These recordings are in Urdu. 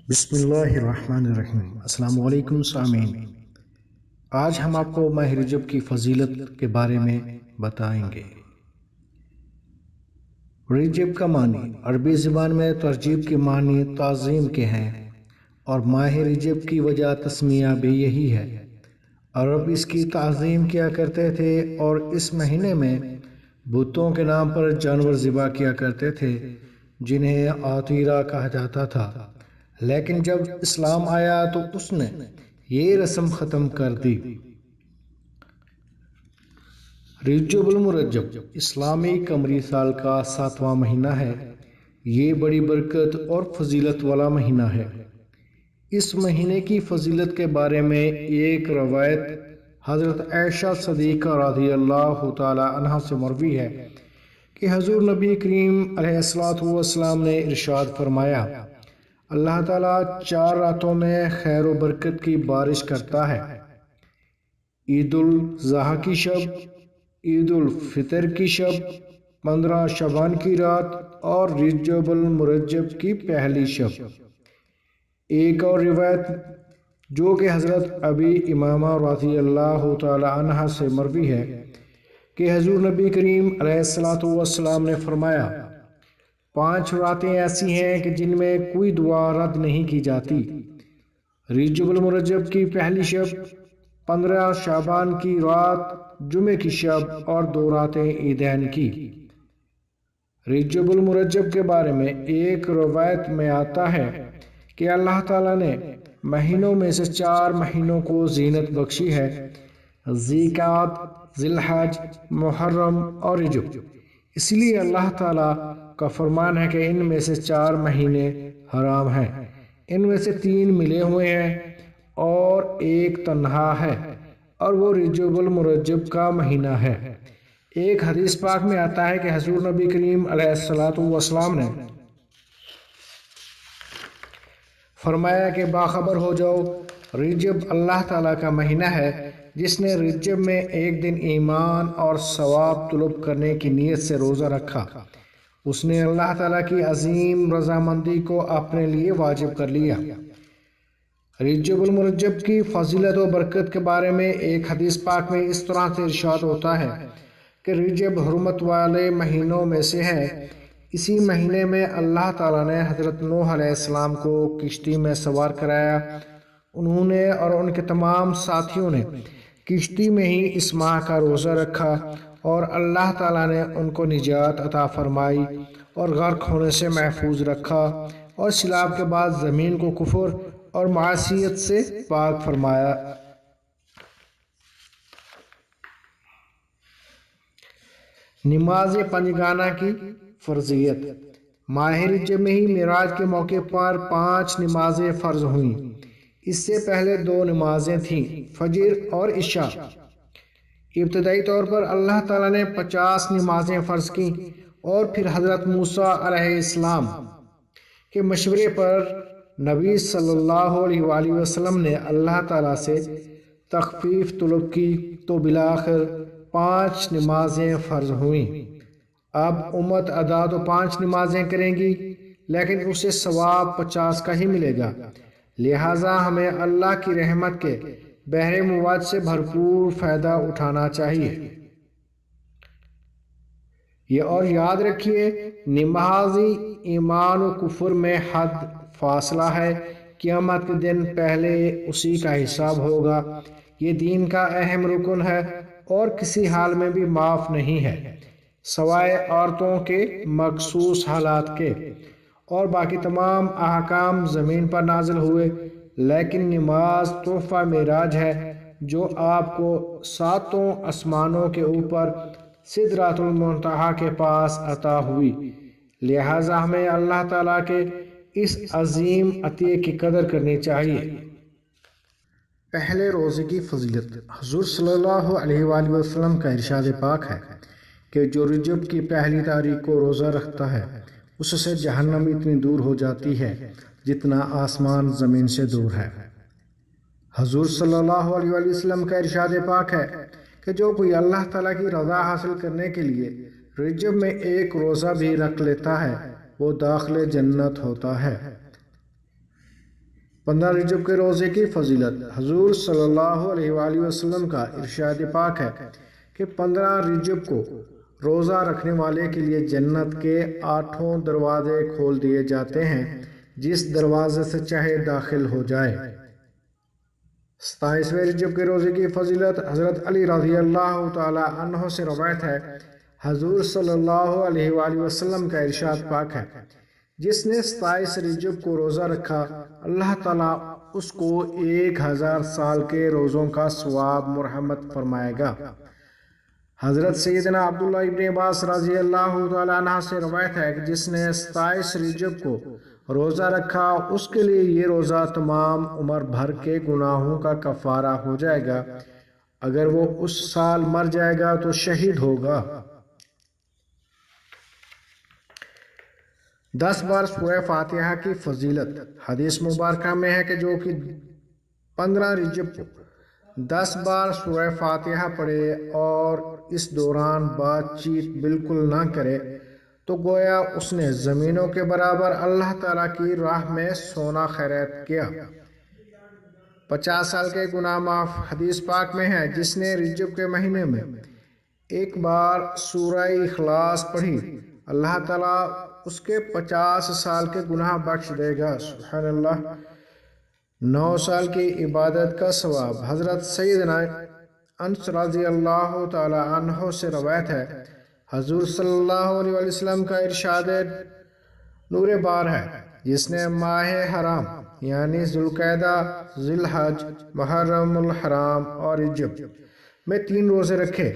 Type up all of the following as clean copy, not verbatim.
بسم اللہ الرحمن الرحیم۔ السلام علیکم سامعین، آج ہم آپ کو ماہ رجب کی فضیلت کے بارے میں بتائیں گے۔ رجب کا معنی عربی زبان میں ترجیب کے معنی تعظیم کے ہیں، اور ماہ رجب کی وجہ تسمیہ بھی یہی ہے۔ عرب اس کی تعظیم کیا کرتے تھے اور اس مہینے میں بتوں کے نام پر جانور ذبح کیا کرتے تھے جنہیں عطیرہ کہا جاتا تھا، لیکن جب اسلام آیا تو اس نے یہ رسم ختم کر دی۔ رجب المرجب اسلامی قمری سال کا 7واں مہینہ ہے۔ یہ بڑی برکت اور فضیلت والا مہینہ ہے۔ اس مہینے کی فضیلت کے بارے میں ایک روایت حضرت عائشہ صدیقہ رضی اللہ تعالی عنہا سے مروی ہے کہ حضور نبی کریم علیہ السلام نے ارشاد فرمایا، اللہ تعالیٰ 4 راتوں میں خیر و برکت کی بارش کرتا ہے: عید الاضحیٰ کی شب، عید الفطر کی شب، 15 شعبان کی رات اور رجب المرجب کی پہلی شب۔ ایک اور روایت جو کہ حضرت ابی امامہ رضی اللہ تعالی عنہ سے مروی ہے کہ حضور نبی کریم علیہ السلام نے فرمایا، 5 راتیں ایسی ہیں کہ جن میں کوئی دعا رد نہیں کی جاتی: رجب المرجب کی پہلی شب، 15 شعبان کی رات، جمعے کی شب اور 2 راتیں عیدین کی۔ رجب المرجب کے بارے میں ایک روایت میں آتا ہے کہ اللہ تعالیٰ نے مہینوں میں سے 4 مہینوں کو زینت بخشی ہے: ذی-قعدہ، ذی الحج، محرم اور رجب۔ اس لیے اللہ تعالیٰ کا فرمان ہے کہ ان میں سے 4 مہینے حرام ہیں، ان میں سے 3 ملے ہوئے ہیں اور ایک تنہا ہے، اور وہ رجب المرجب کا مہینہ ہے۔ ایک حدیث پاک میں آتا ہے کہ حضور نبی کریم علیہ السلام نے فرمایا کہ باخبر ہو جاؤ، رجب اللہ تعالیٰ کا مہینہ ہے۔ جس نے رجب میں ایک دن ایمان اور ثواب طلب کرنے کی نیت سے روزہ رکھا، اس نے اللہ تعالیٰ کی عظیم رضامندی کو اپنے لیے واجب کر لیا۔ رجب المرجب کی فضیلت و برکت کے بارے میں ایک حدیث پاک میں اس طرح سے ارشاد ہوتا ہے کہ رجب حرمت والے مہینوں میں سے ہے۔ اسی مہینے میں اللہ تعالیٰ نے حضرت نوح علیہ السلام کو کشتی میں سوار کرایا۔ انہوں نے اور ان کے تمام ساتھیوں نے کشتی میں ہی اس ماہ کا روزہ رکھا، اور اللہ تعالیٰ نے ان کو نجات عطا فرمائی اور غرق ہونے سے محفوظ رکھا، اور سیلاب کے بعد زمین کو کفر اور معصیت سے پاک فرمایا۔ نماز پنجگانہ کی فرضیت: ماہ رجب میں ہی معراج کے موقع پر 5 نمازیں فرض ہوئیں۔ اس سے پہلے 2 نمازیں تھیں، فجر اور عشاء۔ ابتدائی طور پر اللہ تعالیٰ نے 50 نمازیں فرض کیں، اور پھر حضرت موسیٰ علیہ السلام کے مشورے پر نبی صلی اللہ علیہ وآلہ وسلم نے اللہ تعالیٰ سے تخفیف طلب کی تو بالآخر 5 نمازیں فرض ہوئیں۔ اب امت ادا تو 5 نمازیں کریں گی، لیکن اسے ثواب 50 کا ہی ملے گا۔ لہٰذا ہمیں اللہ کی رحمت کے بحر مواد سے بھرپور فائدہ اٹھانا چاہیے۔ یہ اور یاد رکھیے، نمازی ایمان و کفر میں حد فاصلہ ہے۔ قیامت کے دن پہلے اسی کا حساب ہوگا۔ یہ دین کا اہم رکن ہے اور کسی حال میں بھی معاف نہیں ہے، سوائے عورتوں کے مخصوص حالات کے، اور باقی تمام احکام زمین پر نازل ہوئے، لیکن نماز تحفہ معراج ہے جو آپ کو 7 آسمانوں کے اوپر سدرۃ المنتہا کے پاس عطا ہوئی۔ لہٰذا ہمیں اللہ تعالیٰ کے اس عظیم عطیے کی قدر کرنی چاہیے۔ پہلے روزے کی فضیلت: حضور صلی اللہ علیہ وآلہ وسلم کا ارشاد پاک ہے کہ جو رجب کی پہلی تاریخ کو روزہ رکھتا ہے اس سے جہنم اتنی دور ہو جاتی ہے جتنا آسمان زمین سے دور ہے۔ حضور صلی اللہ علیہ وآلہ وسلم کا ارشاد پاک ہے کہ جو کوئی اللہ تعالیٰ کی رضا حاصل کرنے کے لیے رجب میں ایک روزہ بھی رکھ لیتا ہے وہ داخل جنت ہوتا ہے۔ 15 رجب کے روزے کی فضیلت۔ حضور صلی اللہ علیہ وآلہ وسلم کا ارشاد پاک ہے کہ 15 رجب کو روزہ رکھنے والے کے لیے جنت کے 8 دروازے کھول دیے جاتے ہیں، جس دروازے سے چاہے داخل ہو جائے۔ 27ویں رجب کے روزے کی فضیلت۔ حضرت علی رضی اللہ تعالی عنہ سے روایت ہے، حضور صلی اللہ علیہ وآلہ وسلم کا ارشاد پاک ہے، جس نے 27 رجب کو روزہ رکھا، اللہ تعالیٰ اس کو 1000 سال کے روزوں کا ثواب مرحمت فرمائے گا۔ حضرت سیدنا عبداللہ ابن عباس رضی اللہ تعالیٰ عنہ سے روایت ہے کہ جس نے 27 رجب کو روزہ رکھا، اس کے لیے یہ روزہ تمام عمر بھر کے گناہوں کا کفارہ ہو جائے گا۔ اگر وہ اس سال مر جائے گا تو شہید ہوگا۔ 10 بار سورہ فاتحہ کی فضیلت۔ حدیث مبارکہ میں ہے کہ جو کہ 15 رجب کو 10 بار سورہ فاتحہ پڑھے اور اس دوران بات چیت بالکل نہ کرے تو گویا اس نے زمینوں کے برابر اللہ تعالیٰ کی راہ میں سونا خیرات کیا۔ 50 سال کے گناہ معاف۔ حدیث پاک میں ہے، جس نے رجب کے مہینے میں ایک بار سورہ اخلاص پڑھی، اللہ تعالیٰ اس کے 50 سال کے گناہ بخش دے گا۔ سبحان اللہ۔ 9 سال کی عبادت کا ثواب۔ حضرت سیدنا انس رضی اللہ تعالی عنہ سے روایت ہے، حضور صلی اللہ علیہ وسلم کا ارشاد نور بار ہے، جس نے ماہ حرام یعنی ذوالقعدہ، ذی الحج، محرم الحرام اور رجب میں 3 روزے رکھے،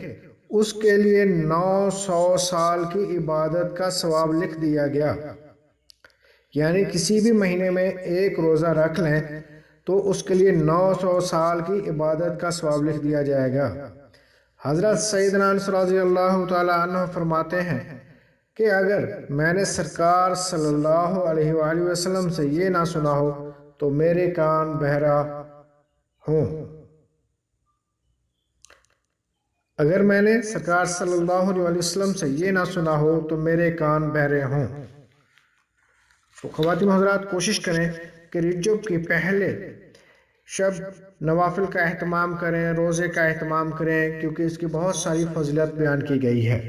اس کے لیے 900 سال کی عبادت کا ثواب لکھ دیا گیا۔ یعنی کسی بھی مہینے میں ایک روزہ رکھ لیں تو اس کے لیے 900 سال کی عبادت کا ثواب لکھ دیا جائے گا۔ حضرت سیدنا انس رضی اللہ تعالی عنہ فرماتے ہیں کہ اگر میں نے سرکار صلی اللہ علیہ وآلہ وسلم سے یہ نہ سنا ہو تو میرے کان بہرا ہوں۔ اگر میں نے سرکار صلی اللہ علیہ وسلم سے یہ نہ سنا ہو تو میرے کان بہرے ہوں۔ تو خواتین حضرات کوشش کریں کہ رجب کی پہلے شب نوافل کا اہتمام کریں، روزے کا اہتمام کریں، کیونکہ اس کی بہت ساری فضیلت بیان کی گئی ہے۔